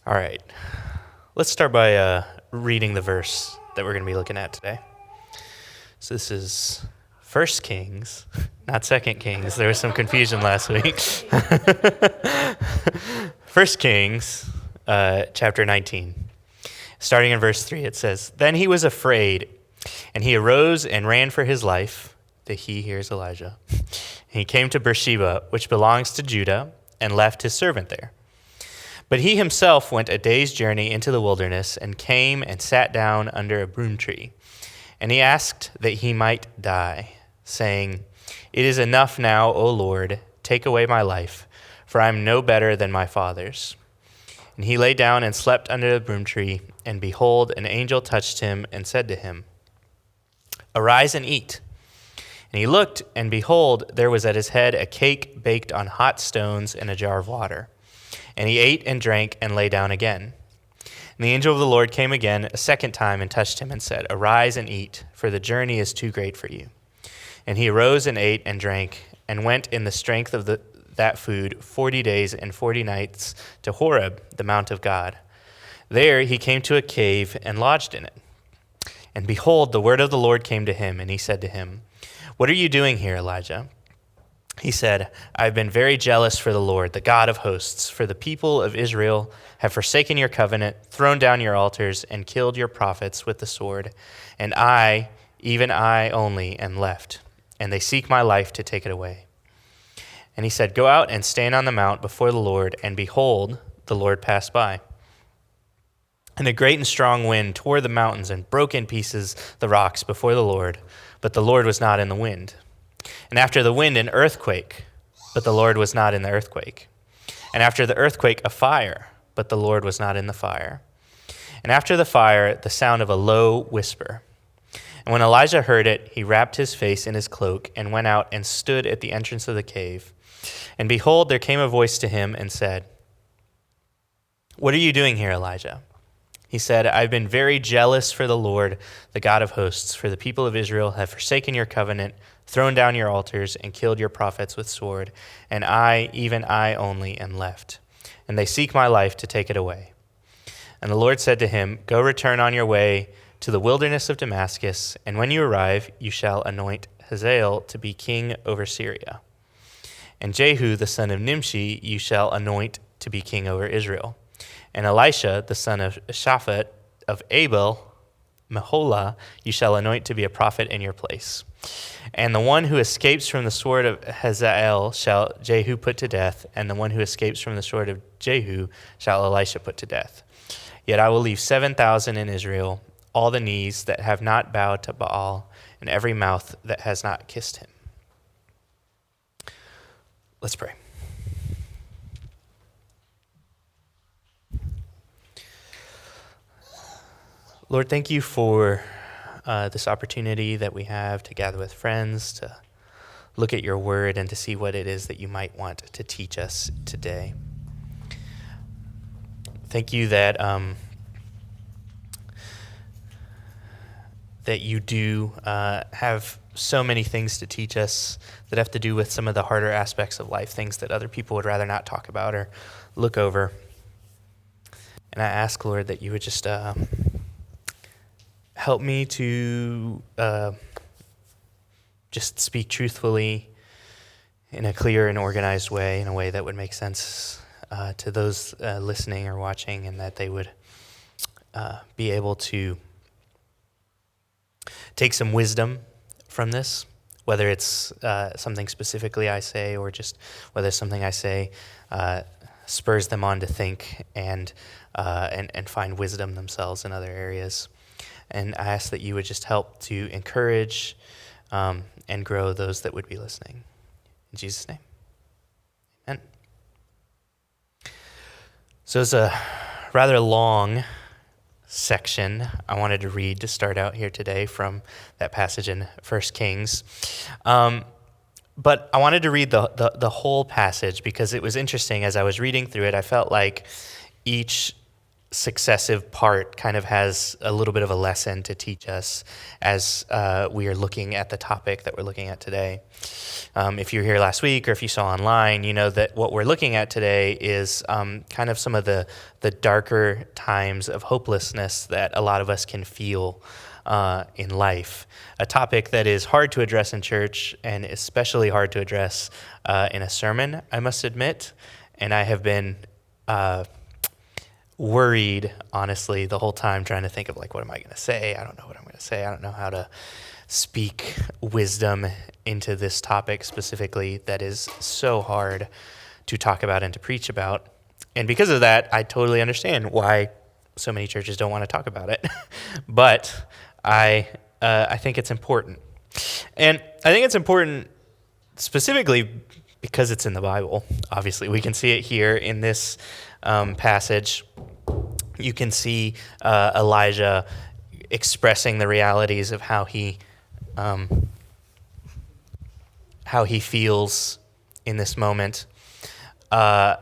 All right. Let's start by reading the verse that we're going to be looking at today. So this is 1 Kings, not 2 Kings. There was some confusion last week. 1 Kings, chapter 19. Starting in verse 3, it says, "Then he was afraid, and he arose and ran for his life." The he here is Elijah. "And he came to Beersheba, which belongs to Judah, and left his servant there. But he himself went a day's journey into the wilderness and came and sat down under a broom tree. And he asked that he might die, saying, 'It is enough now, O Lord, take away my life, for I am no better than my fathers.' And he lay down and slept under the broom tree, and behold, an angel touched him and said to him, 'Arise and eat.' And he looked, and behold, there was at his head a cake baked on hot stones and a jar of water. And he ate and drank and lay down again. And the angel of the Lord came again a second time and touched him and said, 'Arise and eat, for the journey is too great for you.' And he arose and ate and drank, and went in the strength of that food 40 days and 40 nights to Horeb, the mount of God. There he came to a cave and lodged in it. And behold, the word of the Lord came to him, and he said to him, 'What are you doing here, Elijah?' He said, 'I have been very jealous for the Lord, the God of hosts, for the people of Israel have forsaken your covenant, thrown down your altars, and killed your prophets with the sword. And I, even I only, am left, and they seek my life to take it away.' And he said, 'Go out and stand on the mount before the Lord.' And behold, the Lord passed by. And a great and strong wind tore the mountains and broke in pieces the rocks before the Lord, but the Lord was not in the wind. And after the wind, an earthquake, but the Lord was not in the earthquake. And after the earthquake, a fire, but the Lord was not in the fire. And after the fire, the sound of a low whisper. And when Elijah heard it, he wrapped his face in his cloak and went out and stood at the entrance of the cave. And behold, there came a voice to him and said, 'What are you doing here, Elijah?' He said, 'I've been very jealous for the Lord, the God of hosts, for the people of Israel have forsaken your covenant, thrown down your altars, and killed your prophets with sword. And I, even I only, am left. And they seek my life to take it away.' And the Lord said to him, 'Go return on your way to the wilderness of Damascus, and when you arrive, you shall anoint Hazael to be king over Syria. And Jehu, the son of Nimshi, you shall anoint to be king over Israel. And Elisha, the son of Shaphat of Abel, Meholah, you shall anoint to be a prophet in your place. And the one who escapes from the sword of Hazael shall Jehu put to death, and the one who escapes from the sword of Jehu shall Elisha put to death. Yet I will leave 7,000 in Israel, all the knees that have not bowed to Baal, and every mouth that has not kissed him.'" Let's pray. Lord, thank you for this opportunity that we have to gather with friends, to look at your word, and to see what it is that you might want to teach us today. Thank you that that you do have so many things to teach us that have to do with some of the harder aspects of life, things that other people would rather not talk about or look over. And I ask, Lord, that you would just help me to just speak truthfully in a clear and organized way, in a way that would make sense to those listening or watching, and that they would be able to take some wisdom from this, whether it's something specifically I say or just whether something I say spurs them on to think and find wisdom themselves in other areas. And I ask that you would just help to encourage and grow those that would be listening. In Jesus' name, amen. So it's a rather long section I wanted to read to start out here today from that passage in 1 Kings. But I wanted to read the whole passage because it was interesting. As I was reading through it, I felt like each successive part kind of has a little bit of a lesson to teach us as we are looking at the topic that we're looking at today. If you were here last week or if you saw online, you know that what we're looking at today is kind of some of the darker times of hopelessness that a lot of us can feel in life. A topic that is hard to address in church and especially hard to address in a sermon, I must admit. And I have been worried, honestly, the whole time trying to think of like, what am I going to say? I don't know what I'm going to say. I don't know how to speak wisdom into this topic specifically that is so hard to talk about and to preach about. And because of that, I totally understand why so many churches don't want to talk about it. But I think it's important. And I think it's important specifically because it's in the Bible. Obviously, we can see it here in this passage. You can see Elijah expressing the realities of how he feels in this moment. And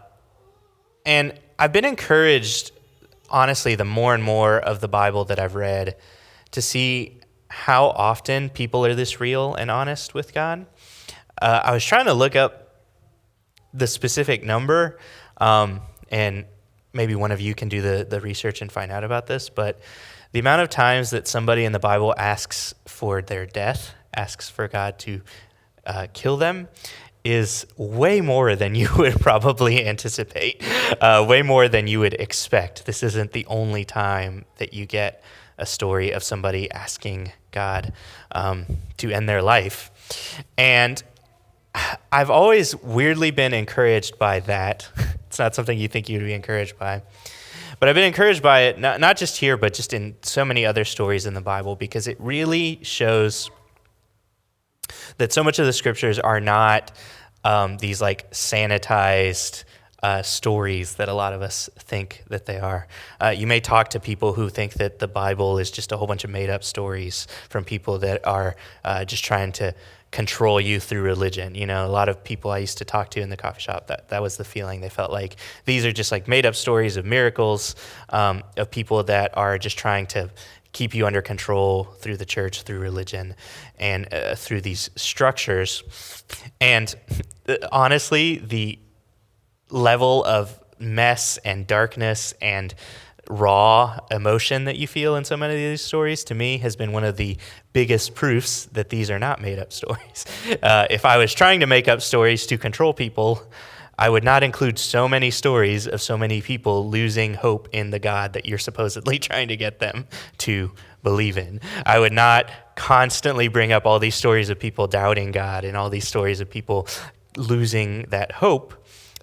I've been encouraged, honestly, the more and more of the Bible that I've read, to see how often people are this real and honest with God. I was trying to look up the specific number, and maybe one of you can do the research and find out about this, but the amount of times that somebody in the Bible asks for their death, asks for God to kill them, is way more than you would probably anticipate, way more than you would expect. This isn't the only time that you get a story of somebody asking God to end their life. And I've always weirdly been encouraged by that. It's not something you think you'd be encouraged by. But I've been encouraged by it, not just here, but just in so many other stories in the Bible, because it really shows that so much of the scriptures are not these like sanitized stories that a lot of us think that they are. You may talk to people who think that the Bible is just a whole bunch of made up stories from people that are just trying to control you through religion. You know, a lot of people I used to talk to in the coffee shop, that was the feeling. They felt like these are just like made up stories of miracles, of people that are just trying to keep you under control through the church, through religion, and through these structures. And honestly, the level of mess and darkness and raw emotion that you feel in so many of these stories, to me, has been one of the biggest proofs that these are not made up stories. If I was trying to make up stories to control people, I would not include so many stories of so many people losing hope in the God that you're supposedly trying to get them to believe in. I would not constantly bring up all these stories of people doubting God and all these stories of people losing that hope.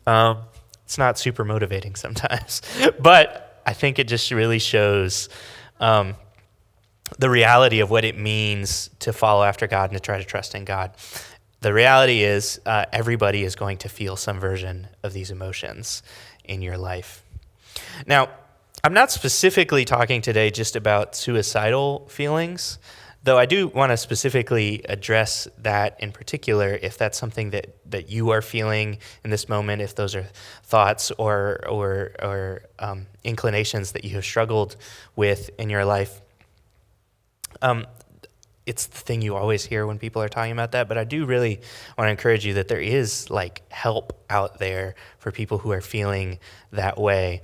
It's not super motivating sometimes, but I think it just really shows the reality of what it means to follow after God and to try to trust in God. The reality is everybody is going to feel some version of these emotions in your life. Now, I'm not specifically talking today just about suicidal feelings, though I do want to specifically address that in particular if that's something that you are feeling in this moment, if those are thoughts or inclinations that you have struggled with in your life. It's the thing you always hear when people are talking about that, but I do really want to encourage you that there is like help out there for people who are feeling that way.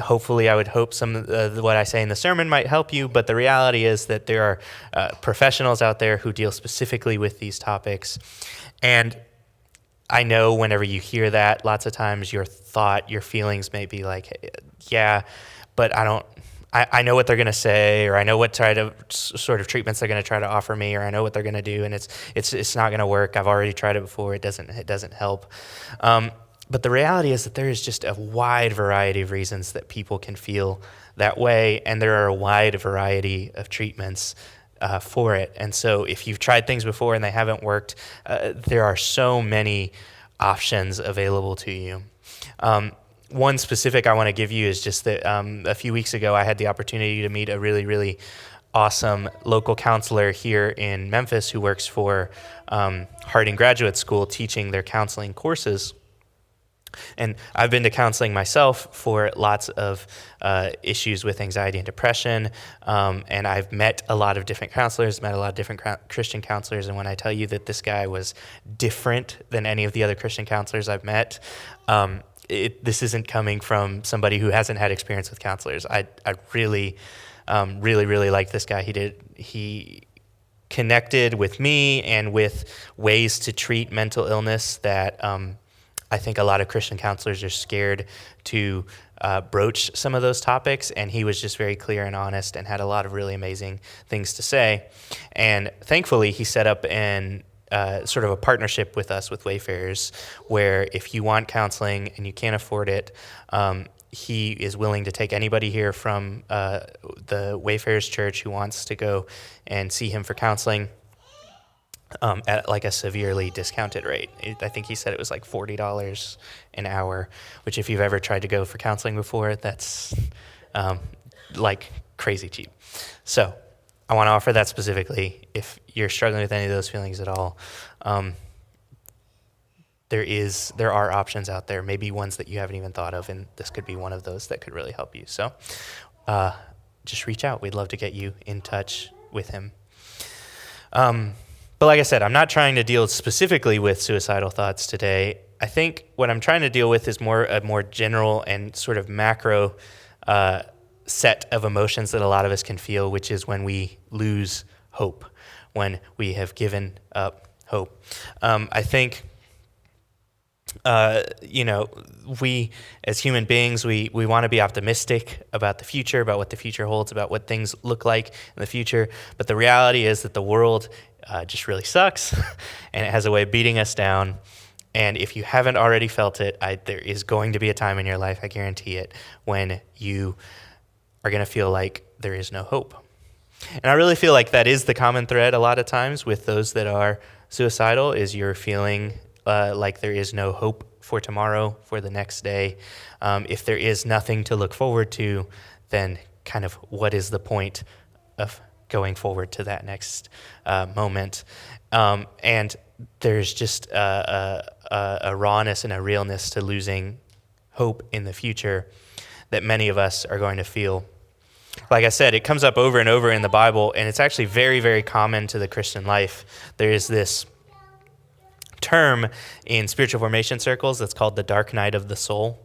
Hopefully, I would hope some of what I say in the sermon might help you, but the reality is that there are professionals out there who deal specifically with these topics. And I know whenever you hear that, lots of times your feelings may be like, yeah, but I know what they're going to say, or I know what sort of treatments they're going to try to offer me, or I know what they're going to do, and it's not going to work. I've already tried it before. It doesn't help. But the reality is that there is just a wide variety of reasons that people can feel that way, and there are a wide variety of treatments for it. And so if you've tried things before and they haven't worked, there are so many options available to you. One specific I want to give you is just that a few weeks ago I had the opportunity to meet a really, really awesome local counselor here in Memphis who works for Harding Graduate School teaching their counseling courses. And I've been to counseling myself for lots of issues with anxiety and depression. And I've met a lot of different counselors, met a lot of different Christian counselors. And when I tell you that this guy was different than any of the other Christian counselors I've met, this isn't coming from somebody who hasn't had experience with counselors. I really, really like this guy. He connected with me and with ways to treat mental illness that I think a lot of Christian counselors are scared to broach some of those topics, and he was just very clear and honest and had a lot of really amazing things to say. And thankfully, he set up sort of a partnership with us, with Wayfarers, where if you want counseling and you can't afford it, he is willing to take anybody here from the Wayfarers Church who wants to go and see him for counseling at like a severely discounted rate. I think he said it was like $40 an hour, which if you've ever tried to go for counseling before, that's like crazy cheap. So I want to offer that specifically. If you're struggling with any of those feelings at all, there are options out there, maybe ones that you haven't even thought of, and this could be one of those that could really help you. So just reach out. We'd love to get you in touch with him. But like I said, I'm not trying to deal specifically with suicidal thoughts today. I think what I'm trying to deal with is a more general and sort of macro set of emotions that a lot of us can feel, which is when we lose hope, when we have given up hope. I think, we as human beings, we want to be optimistic about the future, about what the future holds, about what things look like in the future. But the reality is that the world just really sucks, and it has a way of beating us down. And if you haven't already felt it, there is going to be a time in your life, I guarantee it, when you are going to feel like there is no hope. And I really feel like that is the common thread a lot of times with those that are suicidal, is you're feeling like there is no hope for tomorrow, for the next day. If there is nothing to look forward to, then kind of what is the point of going forward to that next moment? And there's just a rawness and a realness to losing hope in the future that many of us are going to feel. Like I said, it comes up over and over in the Bible, and it's actually very, very common to the Christian life. There is this term in spiritual formation circles that's called the dark night of the soul.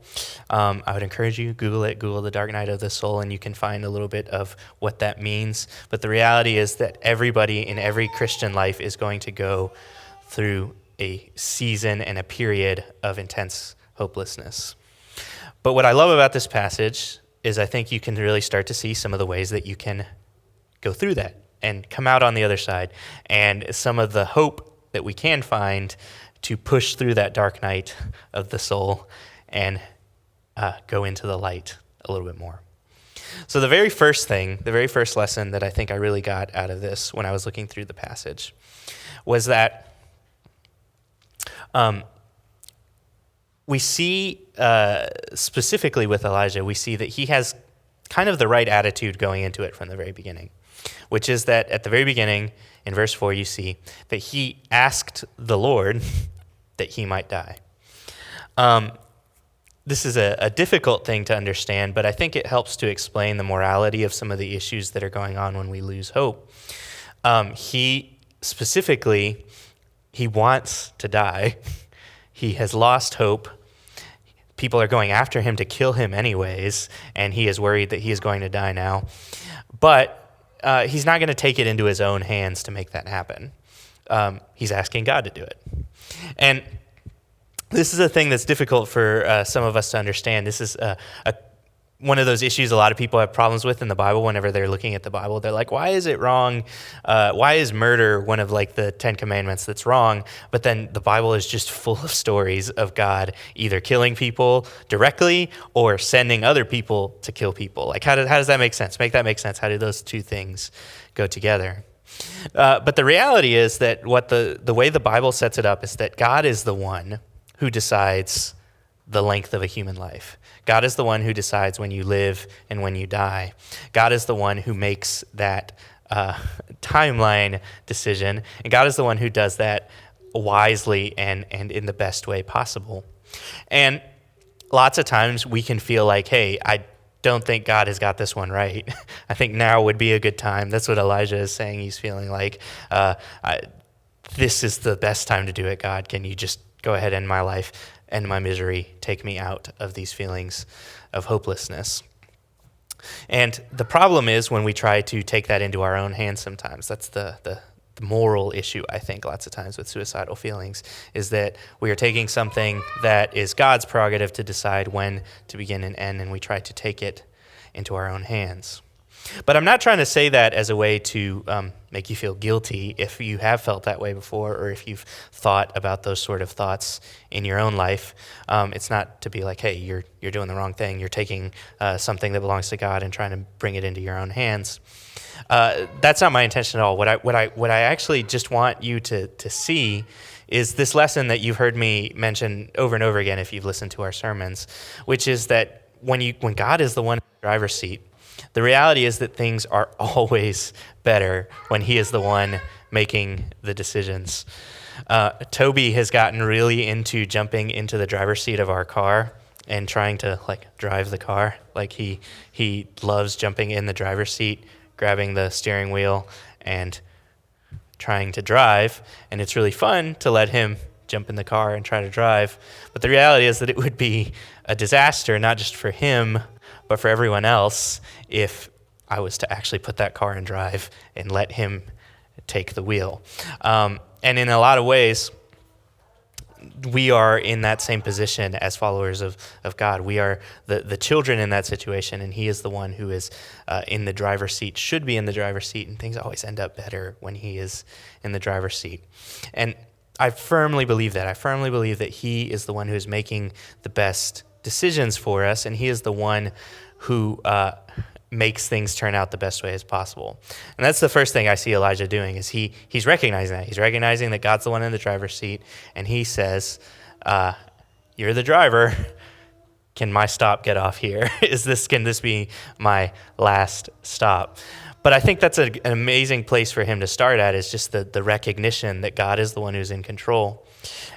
I would encourage you, Google the dark night of the soul, and you can find a little bit of what that means. But the reality is that everybody in every Christian life is going to go through a season and a period of intense hopelessness. But what I love about this passage is I think you can really start to see some of the ways that you can go through that and come out on the other side, and some of the hope that we can find to push through that dark night of the soul and go into the light a little bit more. So the very first lesson that I think I really got out of this when I was looking through the passage was that we see, specifically with Elijah, we see that he has kind of the right attitude going into it from the very beginning, which is that at the very beginning, in verse 4, you see that he asked the Lord that he might die. This is a difficult thing to understand, but I think it helps to explain the morality of some of the issues that are going on when we lose hope. He wants to die. He has lost hope. People are going after him to kill him anyways, and he is worried that he is going to die now. But he's not going to take it into his own hands to make that happen. He's asking God to do it. And this is a thing that's difficult for some of us to understand. This is one of those issues a lot of people have problems with in the Bible whenever they're looking at the Bible. They're like, why is it wrong? Why is murder one of like the 10 commandments that's wrong? But then the Bible is just full of stories of God either killing people directly or sending other people to kill people. Like, how does that make sense? Make that make sense. How do those two things go together? But the reality is that what the way the Bible sets it up is that God is the one who decides the length of a human life. God is the one who decides when you live and when you die. God is the one who makes that timeline decision, and God is the one who does that wisely and in the best way possible. And lots of times we can feel like, hey, I don't think God has got this one right. I think now would be a good time. That's what Elijah is saying. He's feeling like, this is the best time to do it, God. Can you just go ahead and end my life, end my misery, take me out of these feelings of hopelessness? And the problem is when we try to take that into our own hands sometimes. That's the moral issue, I think, lots of times with suicidal feelings, is that we are taking something that is God's prerogative to decide when to begin and end, and we try to take it into our own hands. But I'm not trying to say that as a way to make you feel guilty if you have felt that way before, or if you've thought about those sort of thoughts in your own life. It's not to be like, hey, you're doing the wrong thing. You're taking something that belongs to God and trying to bring it into your own hands. That's not my intention at all. What I actually just want you to see is this lesson that you've heard me mention over and over again if you've listened to our sermons, which is that when God is the one in the driver's seat, the reality is that things are always better when he is the one making the decisions. Toby has gotten really into jumping into the driver's seat of our car and trying to drive the car. He loves jumping in the driver's seat, grabbing the steering wheel and trying to drive. And it's really fun to let him jump in the car and try to drive. But the reality is that it would be a disaster, not just for him, but for everyone else, if I was to actually put that car in drive and let him take the wheel. And in a lot of ways, we are in that same position as followers of God. We are the children in that situation, and he is the one who is in the driver's seat, should be in the driver's seat, and things always end up better when he is in the driver's seat. And I firmly believe that. I firmly believe that he is the one who is making the best decisions for us, and he is the one who makes things turn out the best way as possible. And that's the first thing I see Elijah doing, is he's recognizing that. He's recognizing that God's the one in the driver's seat, and he says, you're the driver. Can my stop get off here? Can this be my last stop? But I think that's an amazing place for him to start at, is just the recognition that God is the one who's in control,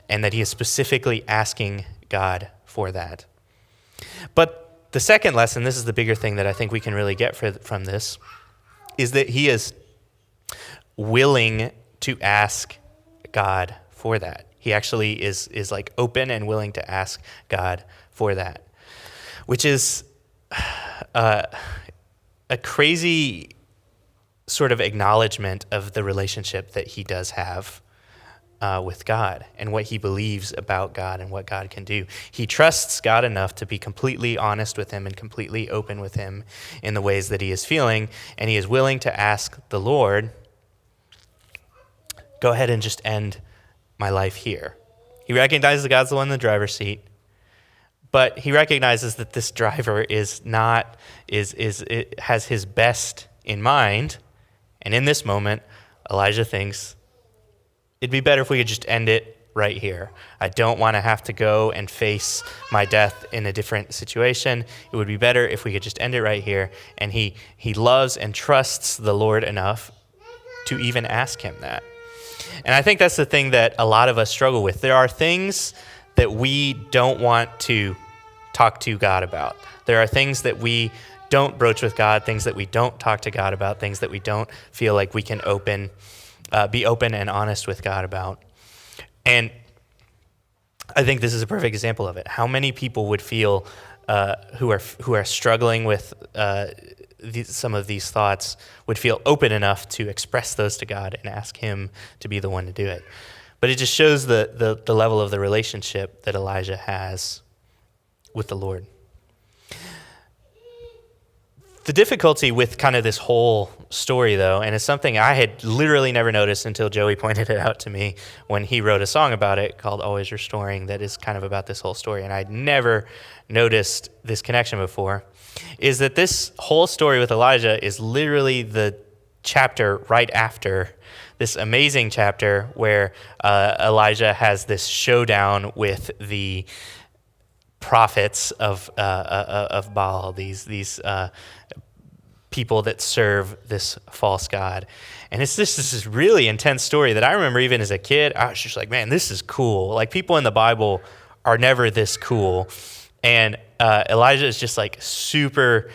and that he is specifically asking God for that. But the second lesson, this is the bigger thing that I think we can really get from this, is that he is willing to ask God for that. He actually is open and willing to ask God for that, which is a crazy sort of acknowledgement of the relationship that he does have with God, and what he believes about God and what God can do. He trusts God enough to be completely honest with him and completely open with him in the ways that he is feeling, and he is willing to ask the Lord, go ahead and just end my life here. He recognizes that God's the one in the driver's seat, but he recognizes that this driver has his best in mind, and in this moment, Elijah thinks, it'd be better if we could just end it right here. I don't want to have to go and face my death in a different situation. It would be better if we could just end it right here. And he loves and trusts the Lord enough to even ask him that. And I think that's the thing that a lot of us struggle with. There are things that we don't want to talk to God about. There are things that we don't broach with God, things that we don't talk to God about, things that we don't feel like we can be open and honest with God about. And I think this is a perfect example of it. How many people would feel who are struggling with some of these thoughts would feel open enough to express those to God and ask him to be the one to do it? But it just shows the level of the relationship that Elijah has with the Lord. The difficulty with kind of this whole story, though, and it's something I had literally never noticed until Joey pointed it out to me when he wrote a song about it called Always Restoring that is kind of about this whole story, and I'd never noticed this connection before, is that this whole story with Elijah is literally the chapter right after this amazing chapter where Elijah has this showdown with the prophets of Baal, these people that serve this false god. And it's just this really intense story that I remember even as a kid, I was just like, man, this is cool. Like, people in the Bible are never this cool. And Elijah is just like super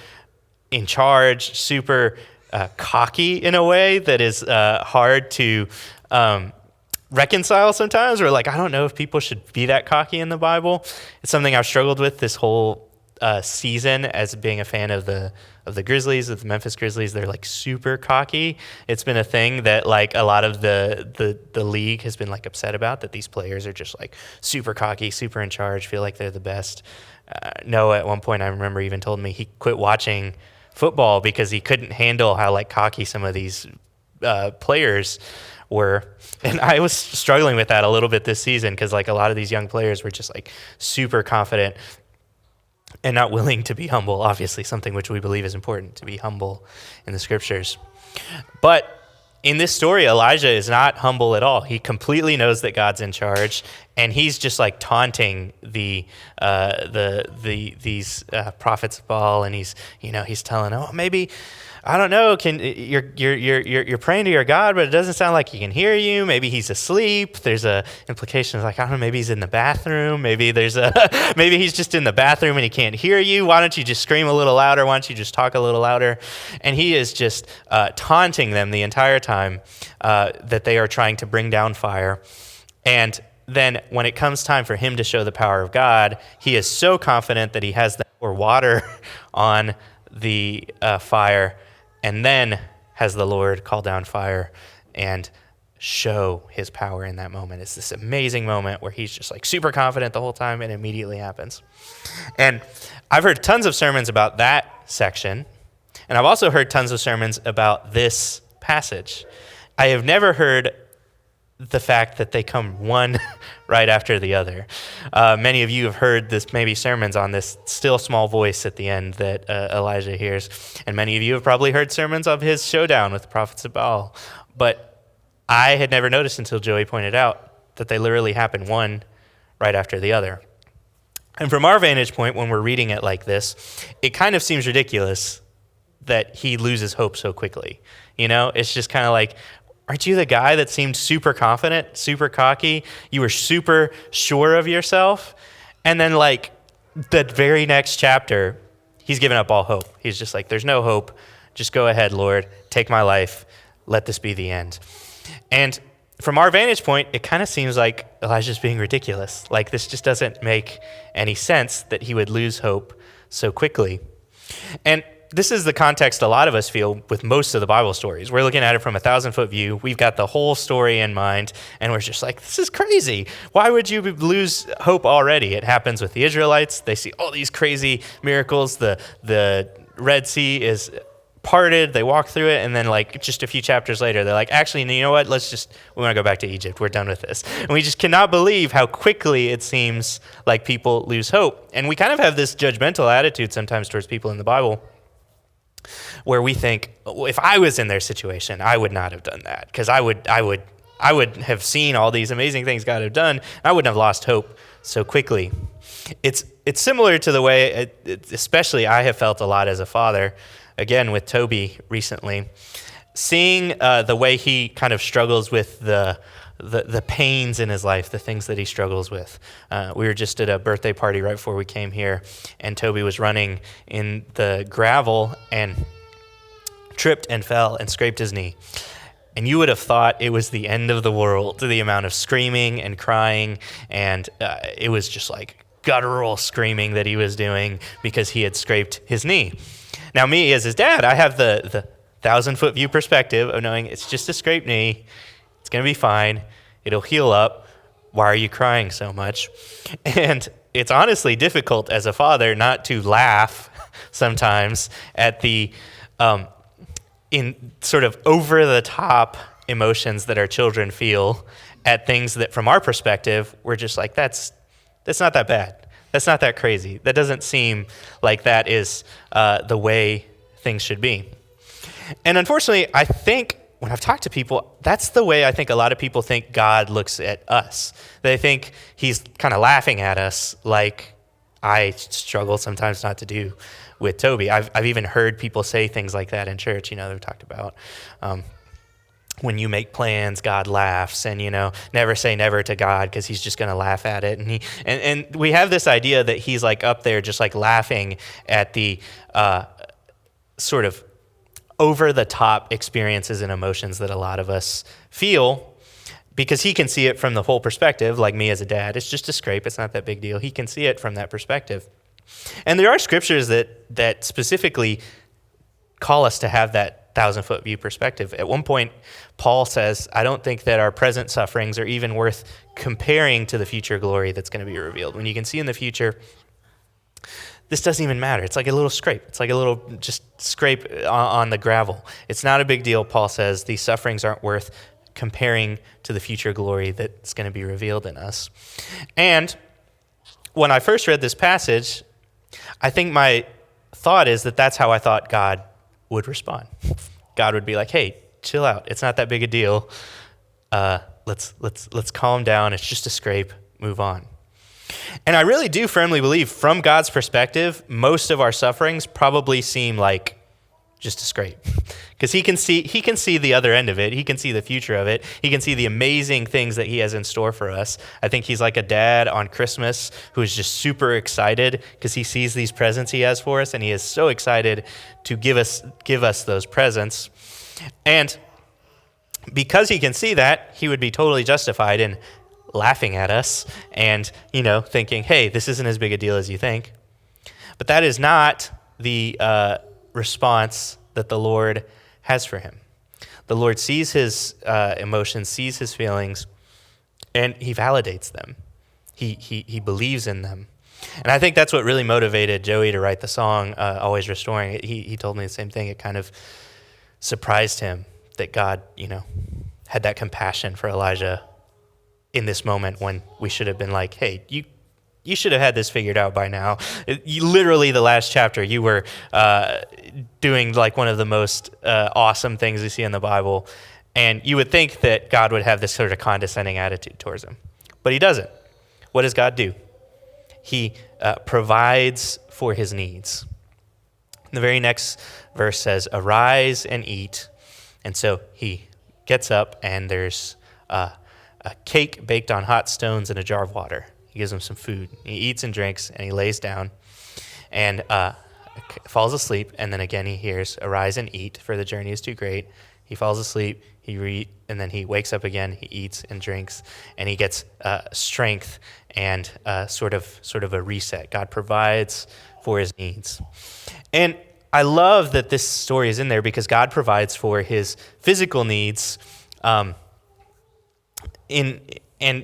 in charge, super cocky in a way that is hard to reconcile sometimes. Or like, I don't know if people should be that cocky in the Bible. It's something I've struggled with this whole season as being a fan of the Grizzlies, of the Memphis Grizzlies. They're like super cocky. It's been a thing that like a lot of the league has been like upset about, that these players are just like super cocky, super in charge, feel like they're the best. Noah at one point, I remember, even told me he quit watching football because he couldn't handle how like cocky some of these players were. And I was struggling with that a little bit this season, because like a lot of these young players were just like super confident and not willing to be humble. Obviously, something which we believe is important, to be humble in the scriptures. But in this story, Elijah is not humble at all. He completely knows that God's in charge, and he's just like taunting these prophets of Baal, and he's telling, oh, maybe, I don't know, you're praying to your God, but it doesn't sound like he can hear you. Maybe he's asleep. There's a implication of like, I don't know, maybe he's in the bathroom. Maybe maybe he's just in the bathroom and he can't hear you. Why don't you just scream a little louder? Why don't you just talk a little louder? And he is just taunting them the entire time that they are trying to bring down fire. And then when it comes time for him to show the power of God, he is so confident that he has the water on the fire, and then has the Lord call down fire and show his power in that moment. It's this amazing moment where he's just like super confident the whole time, and it immediately happens. And I've heard tons of sermons about that section, and I've also heard tons of sermons about this passage. I have never heard the fact that they come one right after the other. Many of you have heard this, maybe sermons on this still small voice at the end that Elijah hears, and many of you have probably heard sermons of his showdown with the prophets of Baal. But I had never noticed until Joey pointed out that they literally happen one right after the other. And from our vantage point, when we're reading it like this, it kind of seems ridiculous that he loses hope so quickly. You know, it's just kind of like, aren't you the guy that seemed super confident, super cocky? You were super sure of yourself. And then like the very next chapter, he's given up all hope. He's just like, there's no hope. Just go ahead, Lord. Take my life. Let this be the end. And from our vantage point, it kind of seems like Elijah's being ridiculous. Like this just doesn't make any sense that he would lose hope so quickly. And this is the context a lot of us feel with most of the Bible stories. We're looking at it from a 1,000-foot view. We've got the whole story in mind, and we're just like, this is crazy. Why would you lose hope already? It happens with the Israelites. They see all these crazy miracles. The Red Sea is parted. They walk through it, and then like just a few chapters later, they're like, actually, you know what? We want to go back to Egypt. We're done with this. And we just cannot believe how quickly it seems like people lose hope. And we kind of have this judgmental attitude sometimes towards people in the Bible, where we think, well, if I was in their situation, I would not have done that, because I would have seen all these amazing things God had done, and I wouldn't have lost hope so quickly. It's similar to the way, especially I have felt a lot as a father, again with Toby recently, seeing the way he kind of struggles with the pains in his life, the things that he struggles with. We were just at a birthday party right before we came here, and Toby was running in the gravel and tripped and fell and scraped his knee. And you would have thought it was the end of the world, the amount of screaming and crying, and it was just like guttural screaming that he was doing because he had scraped his knee. Now me, as his dad, I have the 1,000-foot view perspective of knowing it's just a scraped knee. It's going to be fine. It'll heal up. Why are you crying so much? And it's honestly difficult as a father not to laugh sometimes at the in sort of over-the-top emotions that our children feel at things that, from our perspective, we're just like, that's not that bad. That's not that crazy. That doesn't seem like that is the way things should be. And unfortunately, I think when I've talked to people, that's the way I think a lot of people think God looks at us. They think he's kind of laughing at us, like I struggle sometimes not to do with Toby. I've even heard people say things like that in church, they've talked about when you make plans, God laughs, and never say never to God because he's just going to laugh at it. And we have this idea that he's like up there just like laughing at the sort of over the top experiences and emotions that a lot of us feel, because he can see it from the whole perspective. Like me as a dad, it's just a scrape, it's not that big deal. He can see it from that perspective. And there are scriptures that specifically call us to have that 1,000-foot view perspective. At one point, Paul says, I don't think that our present sufferings are even worth comparing to the future glory that's going to be revealed. When you can see in the future, this doesn't even matter. It's like a little scrape. It's like a little just scrape on the gravel. It's not a big deal, Paul says. These sufferings aren't worth comparing to the future glory that's going to be revealed in us. And when I first read this passage, I think my thought is that that's how I thought God would respond. God would be like, hey, chill out. It's not that big a deal. Let's calm down. It's just a scrape. Move on. And I really do firmly believe, from God's perspective, most of our sufferings probably seem like just a scrape, because he can see the other end of it. He can see the future of it. He can see the amazing things that he has in store for us. I think he's like a dad on Christmas who is just super excited because he sees these presents he has for us, and he is so excited to give us those presents. And because he can see that, he would be totally justified in laughing at us and, thinking, hey, this isn't as big a deal as you think. But that is not the response that the Lord has for him. The Lord sees his emotions, sees his feelings, and he validates them. He believes in them. And I think that's what really motivated Joey to write the song, Always Restoring It. He told me the same thing. It kind of surprised him that God, had that compassion for Elijah in this moment when we should have been like, hey, you should have had this figured out by now. Literally the last chapter, you were doing like one of the most awesome things we see in the Bible, and you would think that God would have this sort of condescending attitude towards him. But he doesn't. What does God do? He provides for his needs. The very next verse says, arise and eat. And so he gets up, and there's a cake baked on hot stones and a jar of water. He gives him some food. He eats and drinks, and he lays down and falls asleep. And then again he hears, arise and eat, for the journey is too great. He falls asleep, and then he wakes up again. He eats and drinks, and he gets strength and sort of a reset. God provides for his needs. And I love that this story is in there because God provides for his physical needs, and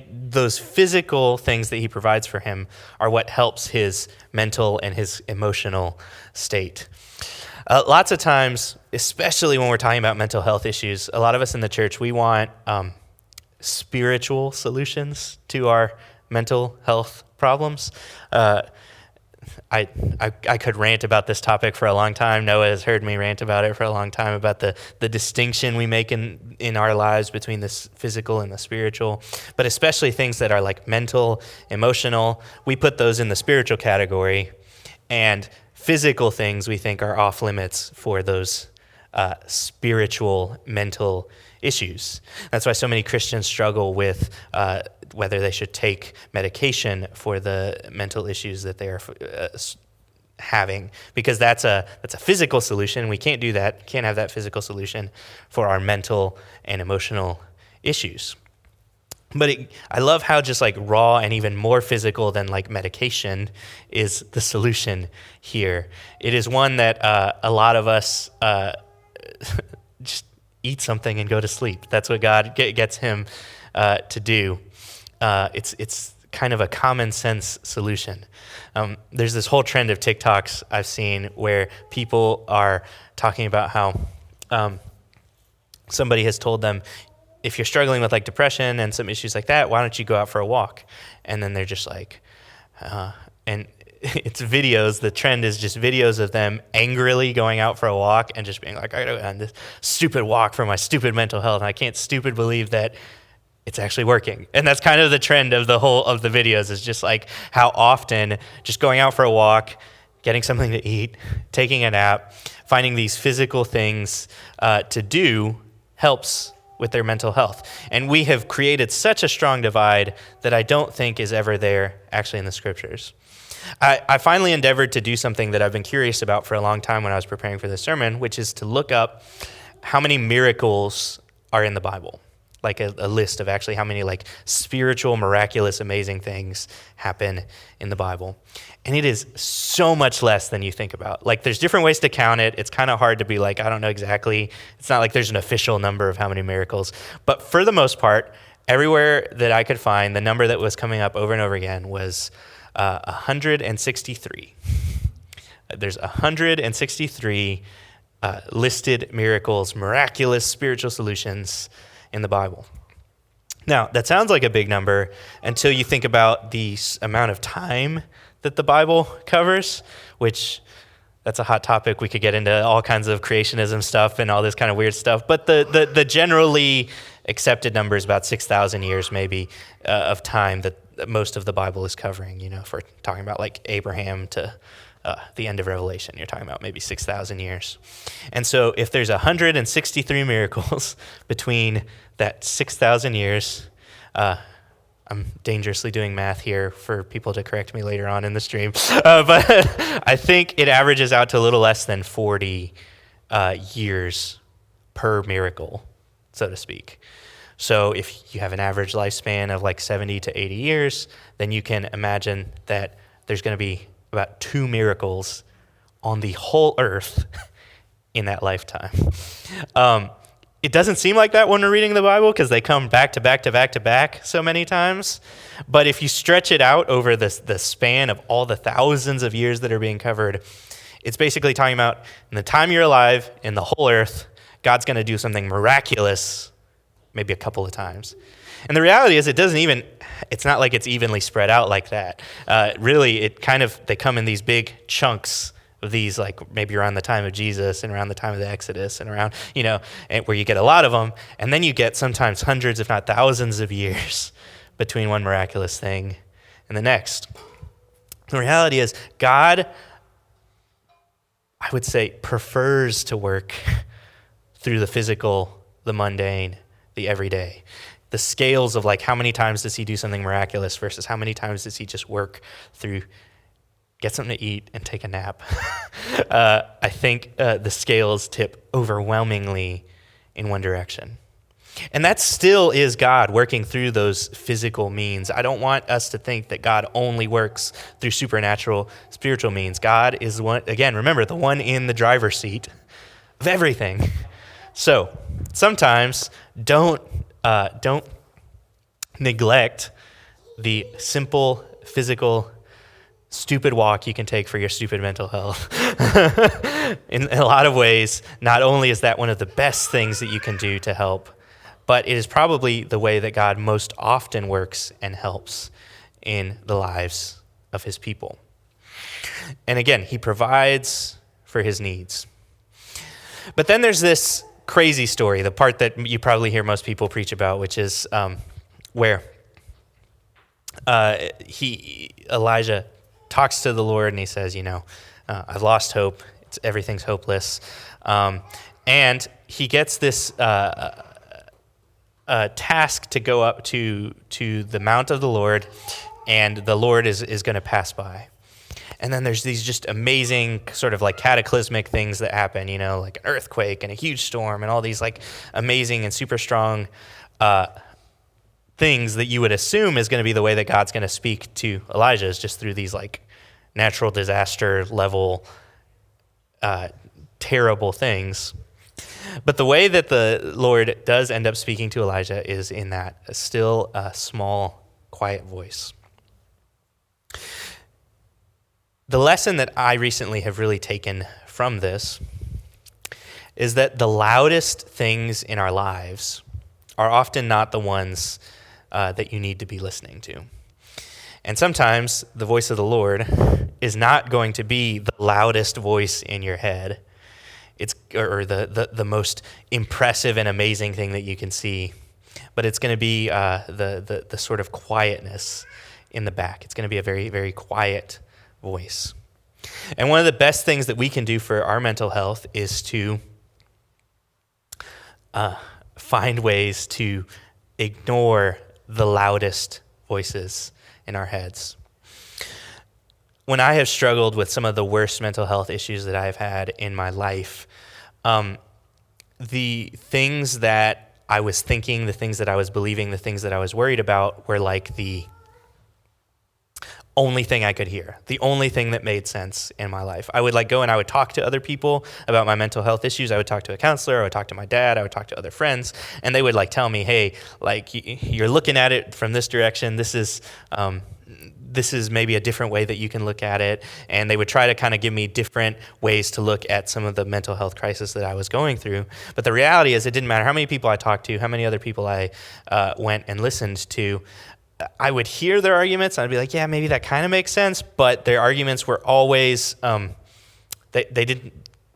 those physical things that he provides for him are what helps his mental and his emotional state. Lots of times, especially when we're talking about mental health issues, a lot of us in the church, we want spiritual solutions to our mental health problems. I could rant about this topic for a long time. Noah has heard me rant about it for a long time, about the distinction we make in our lives between this physical and the spiritual, but especially things that are like mental, emotional. We put those in the spiritual category, and physical things we think are off limits for those spiritual, mental issues. That's why so many Christians struggle with whether they should take medication for the mental issues that they are having, because that's a physical solution. We can't do that. Can't have that physical solution for our mental and emotional issues. But I love how just like raw and even more physical than like medication is the solution here. It is one that a lot of us just eat something and go to sleep. That's what God gets him to do. It's kind of a common sense solution. There's this whole trend of TikToks I've seen where people are talking about how somebody has told them, if you're struggling with like depression and some issues like that, why don't you go out for a walk? And then they're just like, and it's videos. The trend is just videos of them angrily going out for a walk and just being like, I gotta go on this stupid walk for my stupid mental health. And I can't stupid believe that it's actually working. And that's kind of the trend of the whole of the videos, is just like how often just going out for a walk, getting something to eat, taking a nap, finding these physical things to do helps with their mental health. And we have created such a strong divide that I don't think is ever there actually in the scriptures. I finally endeavored to do something that I've been curious about for a long time when I was preparing for this sermon, which is to look up how many miracles are in the Bible, like a list of actually how many like spiritual, miraculous, amazing things happen in the Bible. And it is so much less than you think about. Like there's different ways to count it. It's kind of hard to be like, I don't know exactly. It's not like there's an official number of how many miracles. But for the most part, everywhere that I could find, the number that was coming up over and over again was 163. There's 163 listed miracles, miraculous spiritual solutions in the Bible. Now, that sounds like a big number until you think about the amount of time that the Bible covers, which that's a hot topic. We could get into all kinds of creationism stuff and all this kind of weird stuff. But the generally accepted number is about 6,000 years maybe of time that most of the Bible is covering. You know, if we're talking about like Abraham to the end of Revelation, you're talking about maybe 6,000 years. And so if there's 163 miracles between that 6,000 years, I'm dangerously doing math here for people to correct me later on in the stream, but I think it averages out to a little less than 40 years per miracle, so to speak. So if you have an average lifespan of like 70 to 80 years, then you can imagine that there's going to be about 2 miracles on the whole earth in that lifetime. It doesn't seem like that when we're reading the Bible because they come back to back to back to back so many times. But if you stretch it out over the span of all the thousands of years that are being covered, it's basically talking about in the time you're alive in the whole earth, God's going to do something miraculous maybe a couple of times. And the reality is it's not like it's evenly spread out like that. Really, they come in these big chunks of these, like maybe around the time of Jesus and around the time of the Exodus and around, where you get a lot of them. And then you get sometimes hundreds, if not thousands of years between one miraculous thing and the next. The reality is God, I would say, prefers to work through the physical, the mundane, the everyday. The scales of like how many times does he do something miraculous versus how many times does he just work through get something to eat and take a nap. I think the scales tip overwhelmingly in one direction. And that still is God working through those physical means. I don't want us to think that God only works through supernatural, spiritual means. God is one, again, remember, the one in the driver's seat of everything. So sometimes don't neglect the simple, physical, stupid walk you can take for your stupid mental health. In a lot of ways, not only is that one of the best things that you can do to help, but it is probably the way that God most often works and helps in the lives of his people. And again, he provides for his needs. But then there's this crazy story, the part that you probably hear most people preach about, which is where Elijah talks to the Lord and he says, I've lost hope. Everything's hopeless. And he gets this task to go up to the mount of the Lord, and the Lord is going to pass by. And then there's these just amazing sort of like cataclysmic things that happen, like an earthquake and a huge storm and all these like amazing and super strong things that you would assume is going to be the way that God's going to speak to Elijah, is just through these like natural disaster level terrible things. But the way that the Lord does end up speaking to Elijah is in that still small, quiet voice. The lesson that I recently have really taken from this is that the loudest things in our lives are often not the ones that you need to be listening to. And sometimes the voice of the Lord is not going to be the loudest voice in your head. It's or the most impressive and amazing thing that you can see, but it's going to be the sort of quietness in the back. It's going to be a very, very quiet voice. And one of the best things that we can do for our mental health is to find ways to ignore the loudest voices in our heads. When I have struggled with some of the worst mental health issues that I've had in my life, the things that I was thinking, the things that I was believing, the things that I was worried about were like the only thing I could hear, the only thing that made sense in my life. I would go and I would talk to other people about my mental health issues. I would talk to a counselor, I would talk to my dad, I would talk to other friends, and they would tell me, hey, you're looking at it from this direction. This is maybe a different way that you can look at it. And they would try to kind of give me different ways to look at some of the mental health crisis that I was going through. But the reality is it didn't matter how many people I talked to, how many other people I went and listened to. I would hear their arguments, and I'd be like, yeah, maybe that kind of makes sense, but their arguments were always, they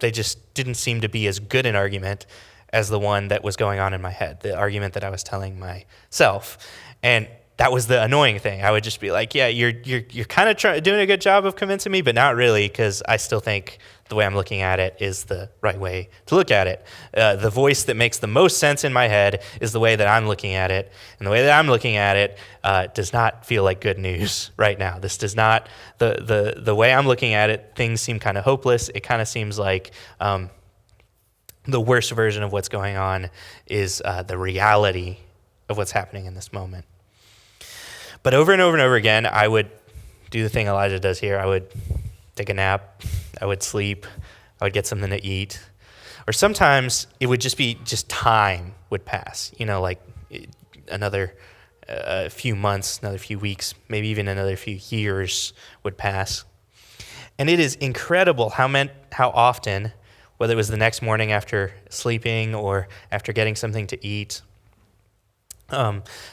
just didn't seem to be as good an argument as the one that was going on in my head, the argument that I was telling myself. And that was the annoying thing. I would just be like, yeah, you're kind of doing a good job of convincing me, but not really, because I still think the way I'm looking at it is the right way to look at it. The voice that makes the most sense in my head is the way that I'm looking at it, and the way that I'm looking at it does not feel like good news right now. This does not, the way I'm looking at it, things seem kind of hopeless. It kind of seems like the worst version of what's going on is the reality of what's happening in this moment. But over and over and over again, I would do the thing Elijah does here. I would take a nap. I would sleep. I would get something to eat. Or sometimes it would just time would pass. Another few months, another few weeks, maybe even another few years would pass. And it is incredible how often, whether it was the next morning after sleeping or after getting something to eat,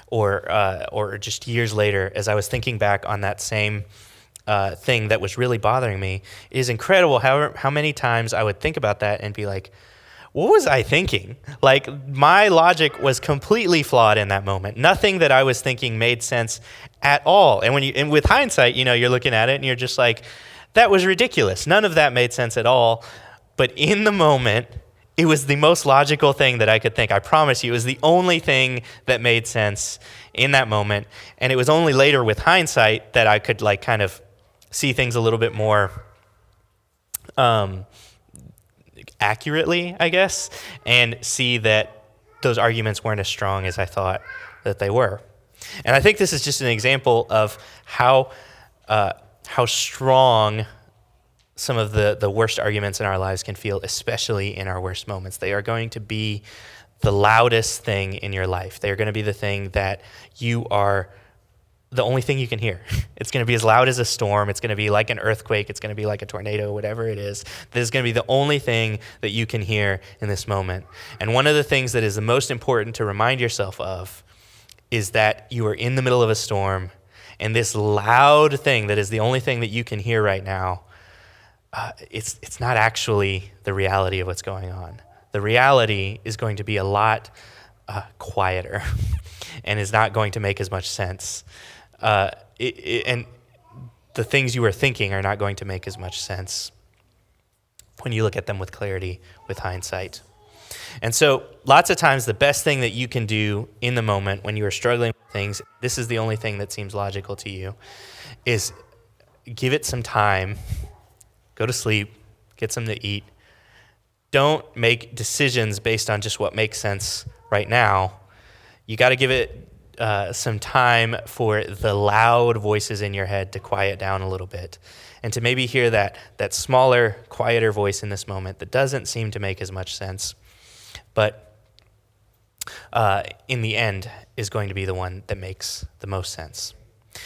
or just years later, as I was thinking back on that same thing that was really bothering me, it is incredible how many times I would think about that and be like, what was I thinking? My logic was completely flawed in that moment. Nothing that I was thinking made sense at all. And with hindsight, you're looking at it and you're just like, that was ridiculous. None of that made sense at all. But in the moment, it was the most logical thing that I could think. I promise you, it was the only thing that made sense in that moment. And it was only later with hindsight that I could kind of see things a little bit more accurately, I guess, and see that those arguments weren't as strong as I thought that they were. And I think this is just an example of how strong some of the worst arguments in our lives can feel, especially in our worst moments. They are going to be the loudest thing in your life. They are going to be the thing that you are the only thing you can hear. It's going to be as loud as a storm. It's going to be like an earthquake. It's going to be like a tornado, whatever it is. This is going to be the only thing that you can hear in this moment. And one of the things that is the most important to remind yourself of is that you are in the middle of a storm, and this loud thing that is the only thing that you can hear right now, it's not actually the reality of what's going on. The reality is going to be a lot quieter and is not going to make as much sense. And the things you are thinking are not going to make as much sense when you look at them with clarity, with hindsight. And so lots of times the best thing that you can do in the moment when you are struggling with things, this is the only thing that seems logical to you, is give it some time. Go to sleep, get something to eat. Don't make decisions based on just what makes sense right now. You got to give it some time for the loud voices in your head to quiet down a little bit, and to maybe hear that smaller, quieter voice in this moment that doesn't seem to make as much sense, but in the end is going to be the one that makes the most sense.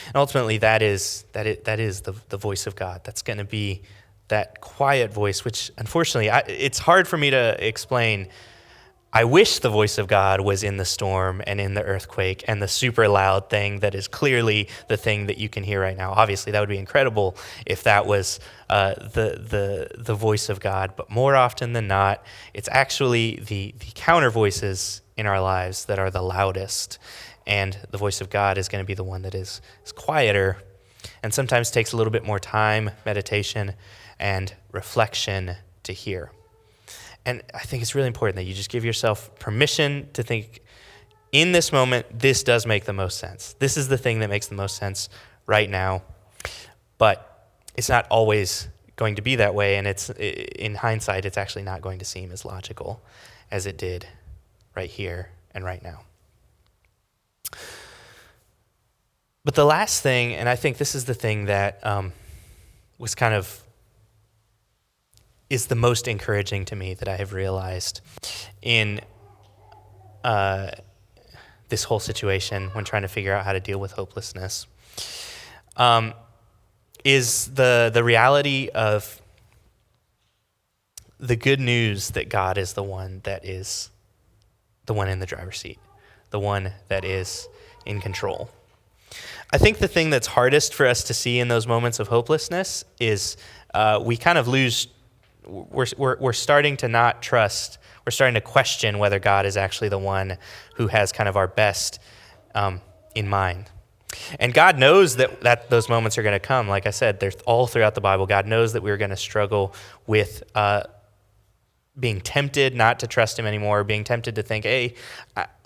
And ultimately, that is the voice of God. That's going to be that quiet voice, which unfortunately, it's hard for me to explain. I wish the voice of God was in the storm and in the earthquake and the super loud thing that is clearly the thing that you can hear right now. Obviously, that would be incredible if that was the voice of God. But more often than not, it's actually the counter voices in our lives that are the loudest. And the voice of God is going to be the one that is quieter and sometimes takes a little bit more time, meditation, and reflection to hear. And I think it's really important that you just give yourself permission to think, in this moment, this does make the most sense. This is the thing that makes the most sense right now. But it's not always going to be that way, and it's in hindsight, it's actually not going to seem as logical as it did right here and right now. But the last thing, and I think this is the thing that was kind of is the most encouraging to me that I have realized in this whole situation when trying to figure out how to deal with hopelessness, is the reality of the good news that God is the one that is the one in the driver's seat, the one that is in control. I think the thing that's hardest for us to see in those moments of hopelessness is we kind of lose. We're starting to not trust. We're starting to question whether God is actually the one who has kind of our best in mind. And God knows that those moments are going to come. Like I said, they're all throughout the Bible. God knows that we're going to struggle with being tempted not to trust him anymore, being tempted to think, hey,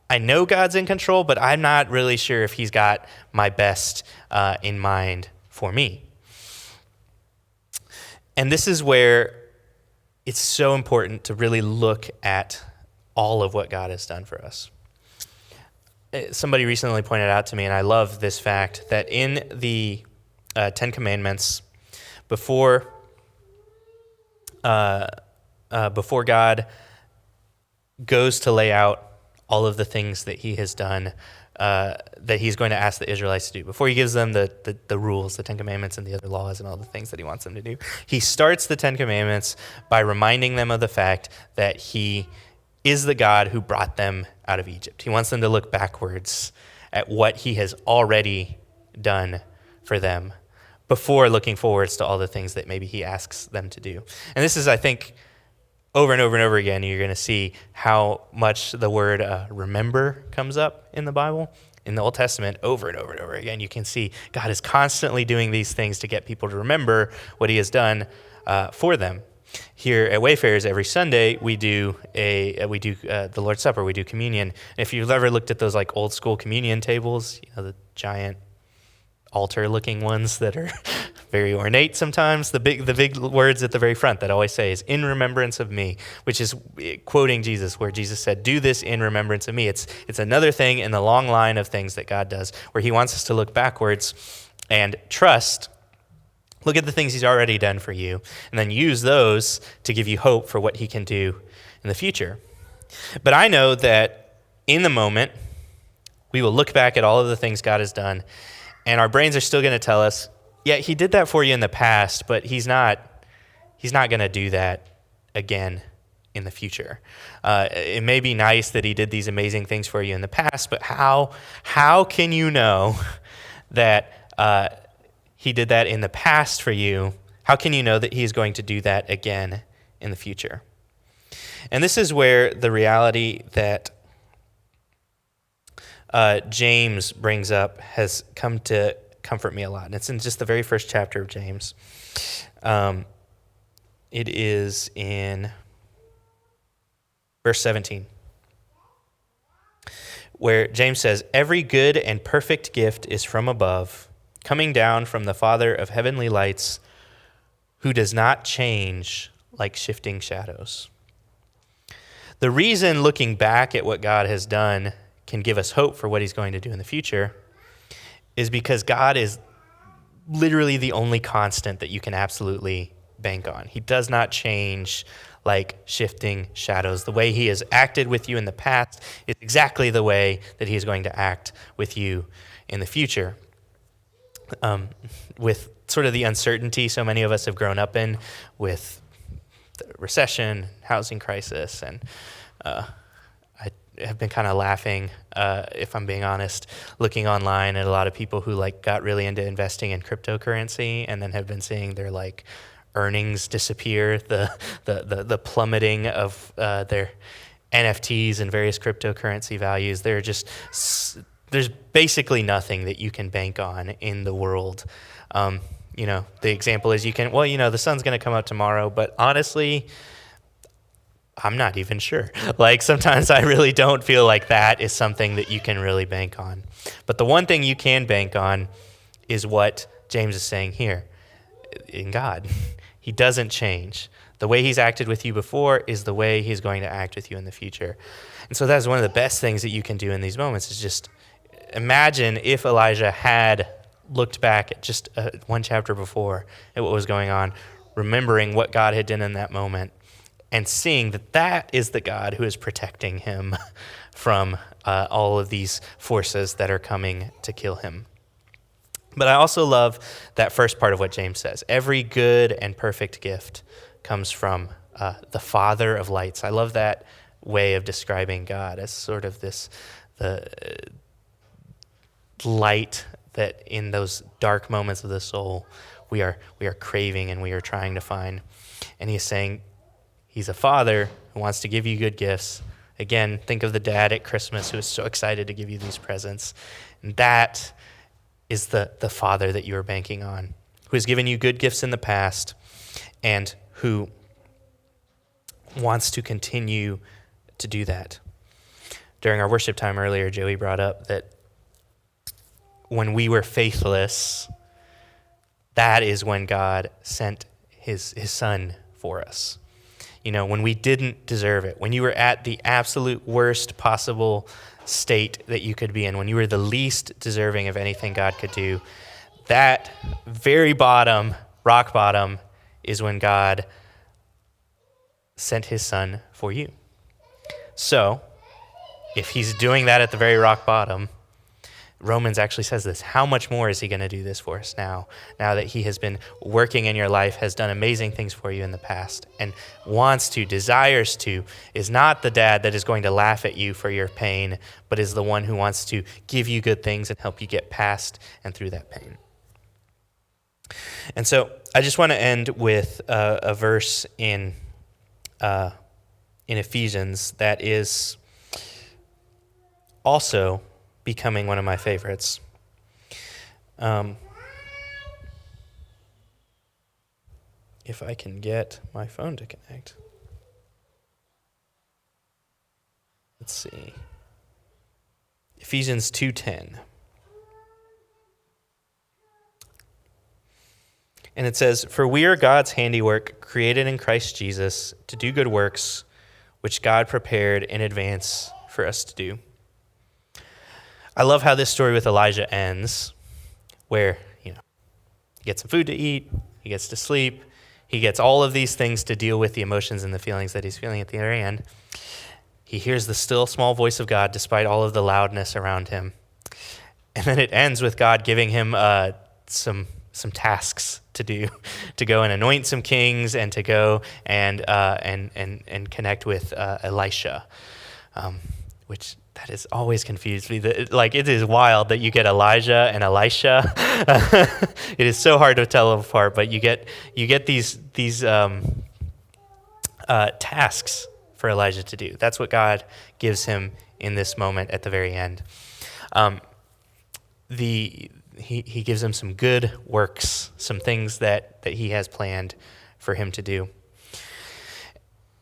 I know God's in control, but I'm not really sure if he's got my best in mind for me. And this is where it's so important to really look at all of what God has done for us. Somebody recently pointed out to me, and I love this fact, that in the Ten Commandments, before God goes to lay out all of the things that he has done, that he's going to ask the Israelites to do, before he gives them the rules, the Ten Commandments and the other laws and all the things that he wants them to do, he starts the Ten Commandments by reminding them of the fact that he is the God who brought them out of Egypt. He wants them to look backwards at what he has already done for them before looking forwards to all the things that maybe he asks them to do. And this is, I think, over and over and over again, you're going to see how much the word remember comes up in the Bible. In the Old Testament, over and over and over again, you can see God is constantly doing these things to get people to remember what he has done for them. Here at Wayfarers, every Sunday we do the Lord's Supper. We do communion. And if you've ever looked at those like old school communion tables, the giant altar-looking ones that are very ornate sometimes, the big words at the very front that always say is "in remembrance of me," which is quoting Jesus, where Jesus said, "Do this in remembrance of me." It's another thing in the long line of things that God does, where he wants us to look backwards and trust. Look at the things he's already done for you, and then use those to give you hope for what he can do in the future. But I know that in the moment, we will look back at all of the things God has done, and our brains are still going to tell us, yeah, he did that for you in the past, but he's not going to do that again in the future. It may be nice that he did these amazing things for you in the past, but how can you know that he did that in the past for you? How can you know that he's going to do that again in the future? And this is where the reality that James brings up has come to comfort me a lot. And it's in just the very first chapter of James. It is in verse 17, where James says, "Every good and perfect gift is from above, coming down from the Father of heavenly lights, who does not change like shifting shadows." The reason looking back at what God has done can give us hope for what he's going to do in the future is because God is literally the only constant that you can absolutely bank on. He does not change like shifting shadows. The way he has acted with you in the past is exactly the way that he is going to act with you in the future. With sort of the uncertainty so many of us have grown up in, with the recession, housing crisis, and I have been kind of laughing, if I'm being honest, looking online at a lot of people who got really into investing in cryptocurrency and then have been seeing their earnings disappear, the plummeting of their NFTs and various cryptocurrency values. There's basically nothing that you can bank on in the world. The example is the sun's going to come out tomorrow, but honestly, I'm not even sure. Like sometimes I really don't feel like that is something that you can really bank on. But the one thing you can bank on is what James is saying here in God. He doesn't change. The way he's acted with you before is the way he's going to act with you in the future. And so that's one of the best things that you can do in these moments is just imagine if Elijah had looked back at just one chapter before at what was going on, remembering what God had done in that moment, and seeing that that is the God who is protecting him from all of these forces that are coming to kill him. But I also love that first part of what James says. Every good and perfect gift comes from the Father of lights. I love that way of describing God as sort of the light that in those dark moments of the soul we are craving and we are trying to find. And he's saying he's a father who wants to give you good gifts. Again, think of the dad at Christmas who is so excited to give you these presents. And that is the Father that you are banking on, who has given you good gifts in the past and who wants to continue to do that. During our worship time earlier, Joey brought up that when we were faithless, that is when God sent his son for us. You know, when we didn't deserve it, when you were at the absolute worst possible state that you could be in, when you were the least deserving of anything God could do, that very bottom, rock bottom, is when God sent his son for you. So, if he's doing that at the very rock bottom, Romans actually says this, how much more is he going to do this for us now that he has been working in your life, has done amazing things for you in the past, and wants to, desires to, is not the dad that is going to laugh at you for your pain, but is the one who wants to give you good things and help you get past and through that pain. And so I just want to end with a verse in Ephesians that is also becoming one of my favorites. If I can get my phone to connect. Let's see. Ephesians 2:10. And it says, "For we are God's handiwork, created in Christ Jesus, to do good works, which God prepared in advance for us to do." I love how this story with Elijah ends, where, he gets some food to eat, he gets to sleep, he gets all of these things to deal with the emotions and the feelings that he's feeling at the very end. He hears the still small voice of God despite all of the loudness around him. And then it ends with God giving him some tasks to do, to go and anoint some kings and to go and connect with Elisha, which that has always confused me. It is wild that you get Elijah and Elisha. It is so hard to tell them apart, but you get these tasks for Elijah to do. That's what God gives him in this moment at the very end. He gives him some good works, some things that he has planned for him to do.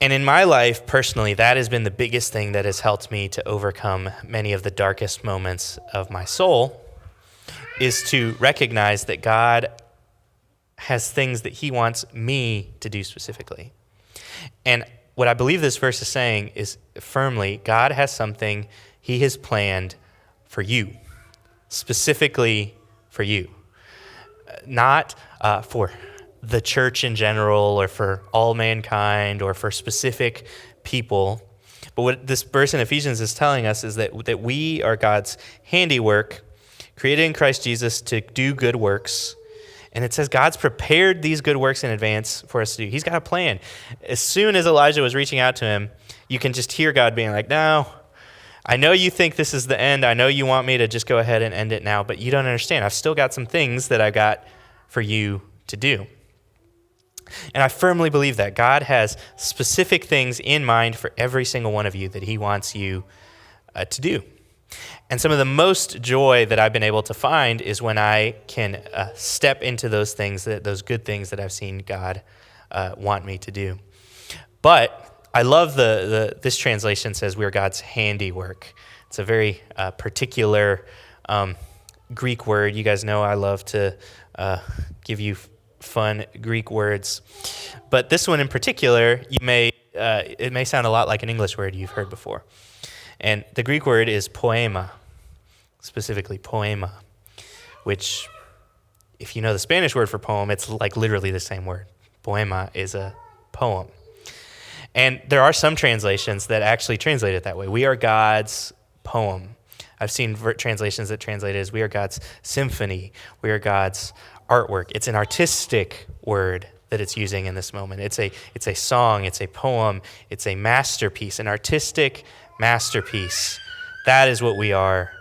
And in my life, personally, that has been the biggest thing that has helped me to overcome many of the darkest moments of my soul, is to recognize that God has things that he wants me to do specifically. And what I believe this verse is saying is firmly, God has something he has planned for you, specifically for you, not for the church in general or for all mankind or for specific people. But what this verse in Ephesians is telling us is that we are God's handiwork, created in Christ Jesus to do good works. And it says God's prepared these good works in advance for us to do. He's got a plan. As soon as Elijah was reaching out to him, you can just hear God being like, "No, I know you think this is the end. I know you want me to just go ahead and end it now, but you don't understand. I've still got some things that I got for you to do." And I firmly believe that God has specific things in mind for every single one of you that he wants you to do. And some of the most joy that I've been able to find is when I can step into those things, those good things that I've seen God want me to do. But I love this translation says we are God's handiwork. It's a very particular Greek word. You guys know I love to give you fun Greek words, but this one in particular, it may sound a lot like an English word you've heard before. And the Greek word is poema, specifically poema, which, if you know the Spanish word for poem, it's like literally the same word. Poema is a poem. And there are some translations that actually translate it that way. We are God's poem. I've seen translations that translate it as we are God's symphony. We are God's artwork. It's an artistic word that it's using in this moment. It's a song, it's a poem, it's a masterpiece, an artistic masterpiece. That is what we are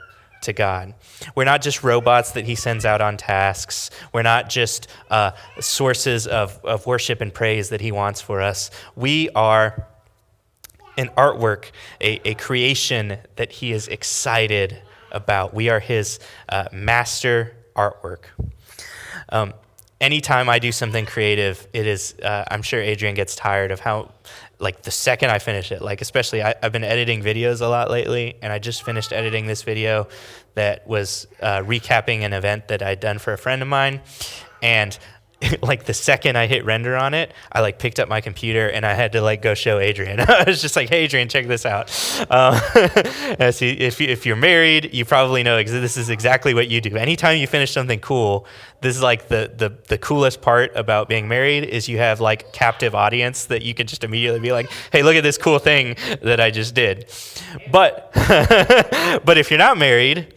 to God. We're not just robots that he sends out on tasks. We're not just sources of worship and praise that he wants for us. We are an artwork, a creation that he is excited about. We are his master artwork. Anytime I do something creative, it is, I'm sure Adrian gets tired of how, like the second I finish it, like especially I've been editing videos a lot lately, and I just finished editing this video that was recapping an event that I'd done for a friend of mine, and like the second I hit render on it, I like picked up my computer and I had to like go show Adrian. I was just like, "Hey, Adrian, check this out." See, if you're married, you probably know this is exactly what you do. Anytime you finish something cool, this is like the coolest part about being married is you have like captive audience that you can just immediately be like, "Hey, look at this cool thing that I just did." But but if you're not married,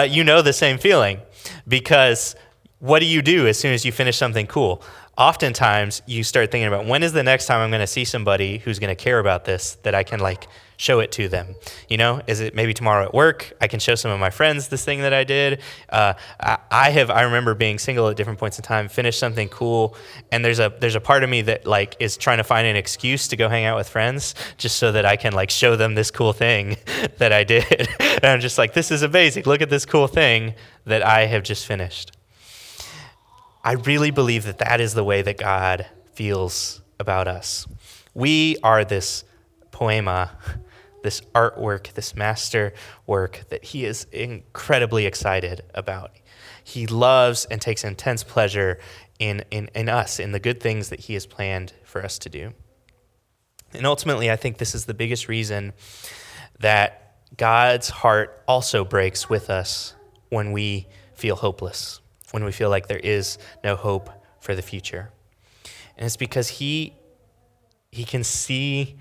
you know the same feeling, because what do you do as soon as you finish something cool? Oftentimes, you start thinking about, when is the next time I'm going to see somebody who's going to care about this, that I can like show it to them? You know, is it maybe tomorrow at work? I can show some of my friends this thing that I did. I remember being single at different points in time, finish something cool, and there's a part of me that like is trying to find an excuse to go hang out with friends just so that I can like show them this cool thing that I did. And I'm just like, this is amazing. Look at this cool thing that I have just finished. I really believe that that is the way that God feels about us. We are this poema, this artwork, this master work that he is incredibly excited about. He loves and takes intense pleasure in us, in the good things that he has planned for us to do. And ultimately, I think this is the biggest reason that God's heart also breaks with us when we feel hopeless, when we feel like there is no hope for the future. And it's because he can see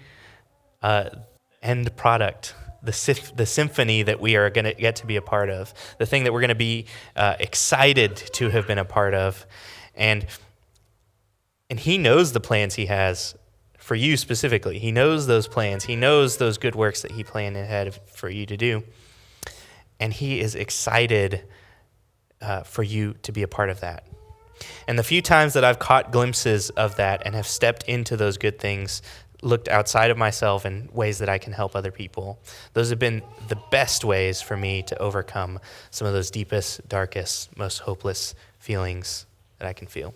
end product, the symphony that we are going to get to be a part of, the thing that we're going to be excited to have been a part of. And he knows the plans he has for you specifically. He knows those plans. He knows those good works that he planned ahead for you to do. And he is excited for you to be a part of that. And the few times that I've caught glimpses of that and have stepped into those good things, looked outside of myself in ways that I can help other people, those have been the best ways for me to overcome some of those deepest, darkest, most hopeless feelings that I can feel.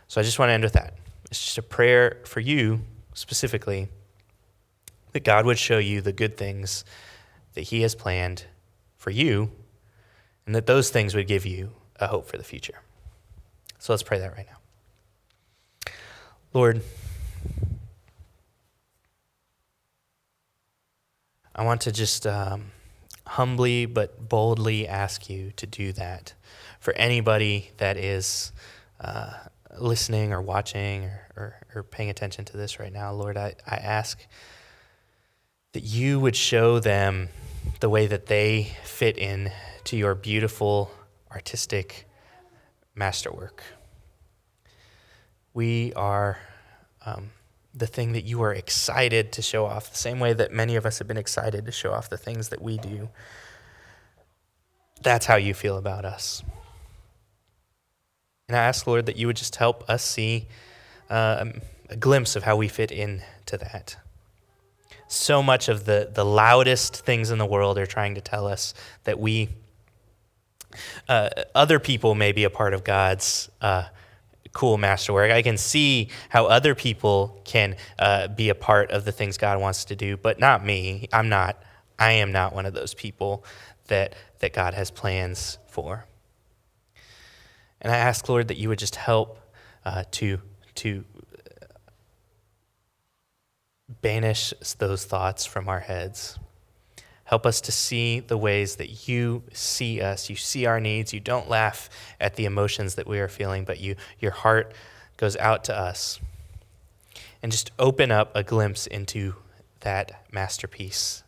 So I just want to end with that. It's just a prayer for you specifically, that God would show you the good things that he has planned for you, and that those things would give you a hope for the future. So let's pray that right now. Lord, I want to just humbly but boldly ask you to do that for anybody that is listening or watching or paying attention to this right now. Lord, I ask that you would show them the way that they fit in to your beautiful, artistic masterwork. We are the thing that you are excited to show off, the same way that many of us have been excited to show off the things that we do. That's how you feel about us. And I ask, Lord, that you would just help us see a glimpse of how we fit into that. So much of the loudest things in the world are trying to tell us that other people may be a part of God's cool masterwork. I can see how other people can be a part of the things God wants to do, but not me. I am not one of those people that God has plans for. And I ask, Lord, that you would just help to banish those thoughts from our heads. Help us to see the ways that you see us. You see our needs. You don't laugh at the emotions that we are feeling, but your heart goes out to us. And just open up a glimpse into that masterpiece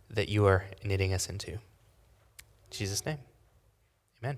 that you are knitting us into. In Jesus' name, amen.